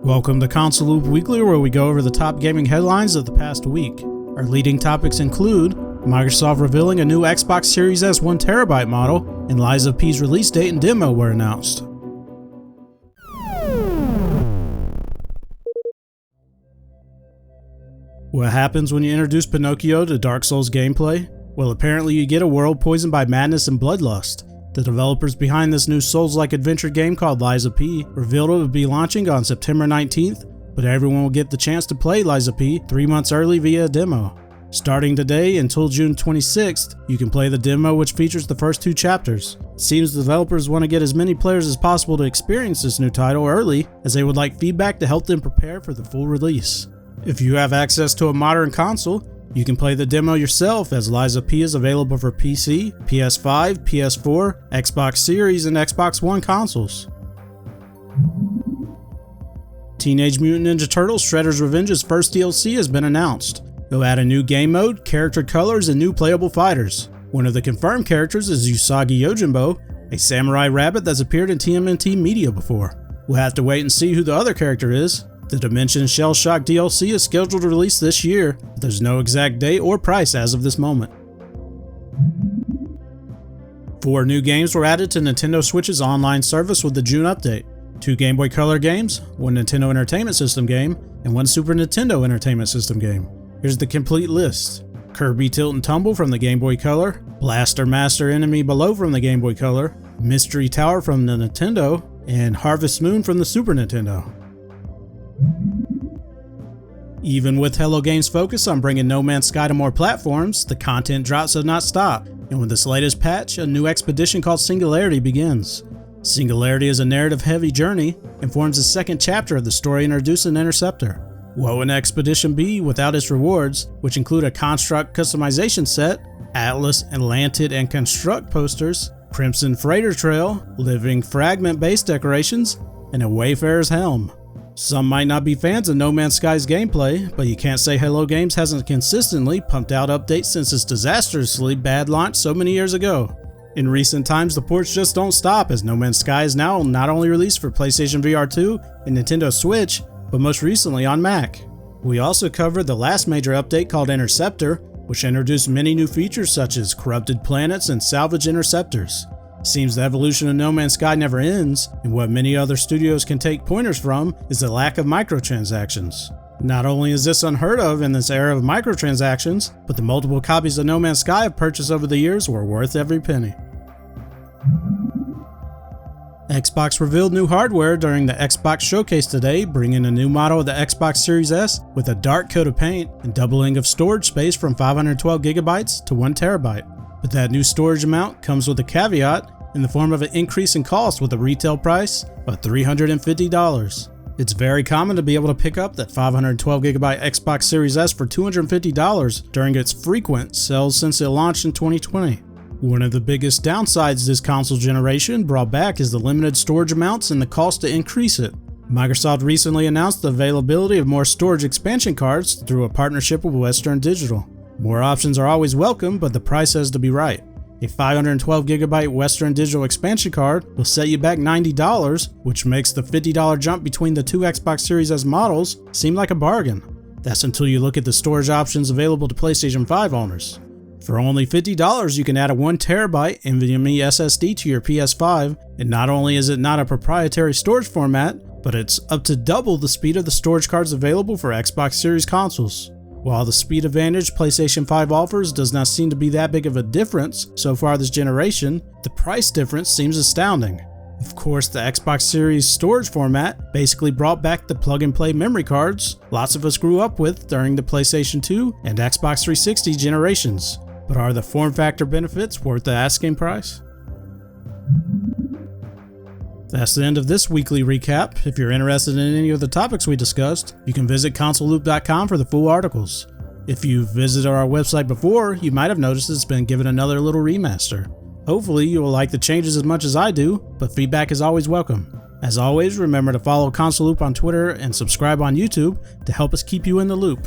Welcome to ConsoleLoop Weekly, where we go over the top gaming headlines of the past week. Our leading topics include Microsoft revealing a new Xbox Series S 1TB model, and Lies of P's release date and demo were announced. What happens when you introduce Pinocchio to Dark Souls gameplay? Well, apparently you get a world poisoned by madness and bloodlust. The developers behind this new Souls-like adventure game called Lies of P revealed it would be launching on September 19th, but everyone will get the chance to play Lies of P 3 months early via a demo. Starting today until June 26th, you can play the demo, which features the first 2 chapters. It seems the developers want to get as many players as possible to experience this new title early, as they would like feedback to help them prepare for the full release. If you have access to a modern console, you can play the demo yourself, as Lies of P is available for PC, PS5, PS4, Xbox Series, and Xbox One consoles. Teenage Mutant Ninja Turtles Shredder's Revenge's first DLC has been announced. It'll add a new game mode, character colors, and new playable fighters. One of the confirmed characters is Usagi Yojimbo, a samurai rabbit that's appeared in TMNT media before. We'll have to wait and see who the other character is. The Dimension Shellshock DLC is scheduled to release this year, but there's no exact date or price as of this moment. 4 new games were added to Nintendo Switch's online service with the June update. 2 Game Boy Color games, 1 Nintendo Entertainment System game, and 1 Super Nintendo Entertainment System game. Here's the complete list. Kirby Tilt and Tumble from the Game Boy Color, Blaster Master Enemy Below from the Game Boy Color, Mystery Tower from the Nintendo, and Harvest Moon from the Super Nintendo. Even with Hello Games' focus on bringing No Man's Sky to more platforms, the content drops have not stopped, and with this latest patch, a new expedition called Singularity begins. Singularity is a narrative-heavy journey and forms the second chapter of the story introducing Interceptor. What would an expedition be without its rewards, which include a Construct customization set, Atlas, Atlantid, and Construct posters, Crimson Freighter Trail, living fragment-based decorations, and a Wayfarer's Helm. Some might not be fans of No Man's Sky's gameplay, but you can't say Hello Games hasn't consistently pumped out updates since its disastrously bad launch so many years ago. In recent times, the ports just don't stop, as No Man's Sky is now not only released for PlayStation VR 2 and Nintendo Switch, but most recently on Mac. We also covered the last major update called Interceptor, which introduced many new features such as corrupted planets and salvage interceptors. Seems the evolution of No Man's Sky never ends, and what many other studios can take pointers from is the lack of microtransactions. Not only is this unheard of in this era of microtransactions, but the multiple copies of No Man's Sky I've purchased over the years were worth every penny. Xbox revealed new hardware during the Xbox Showcase today, bringing a new model of the Xbox Series S with a dark coat of paint and doubling of storage space from 512GB to 1TB. But that new storage amount comes with a caveat in the form of an increase in cost with a retail price of $350. It's very common to be able to pick up that 512GB Xbox Series S for $250 during its frequent sales since it launched in 2020. One of the biggest downsides this console generation brought back is the limited storage amounts and the cost to increase it. Microsoft recently announced the availability of more storage expansion cards through a partnership with Western Digital. More options are always welcome, but the price has to be right. A 512GB Western Digital expansion card will set you back $90, which makes the $50 jump between the 2 Xbox Series S models seem like a bargain. That's until you look at the storage options available to PlayStation 5 owners. For only $50, you can add a 1TB NVMe SSD to your PS5, and not only is it not a proprietary storage format, but it's up to double the speed of the storage cards available for Xbox Series consoles. While the speed advantage PlayStation 5 offers does not seem to be that big of a difference so far this generation, the price difference seems astounding. Of course, the Xbox Series storage format basically brought back the plug-and-play memory cards lots of us grew up with during the PlayStation 2 and Xbox 360 generations. But are the form factor benefits worth the asking price? That's the end of this weekly recap. If you're interested in any of the topics we discussed, you can visit ConsoleLoop.com for the full articles. If you've visited our website before, you might have noticed it's been given another little remaster. Hopefully you will like the changes as much as I do, but feedback is always welcome. As always, remember to follow ConsoleLoop on Twitter and subscribe on YouTube to help us keep you in the loop.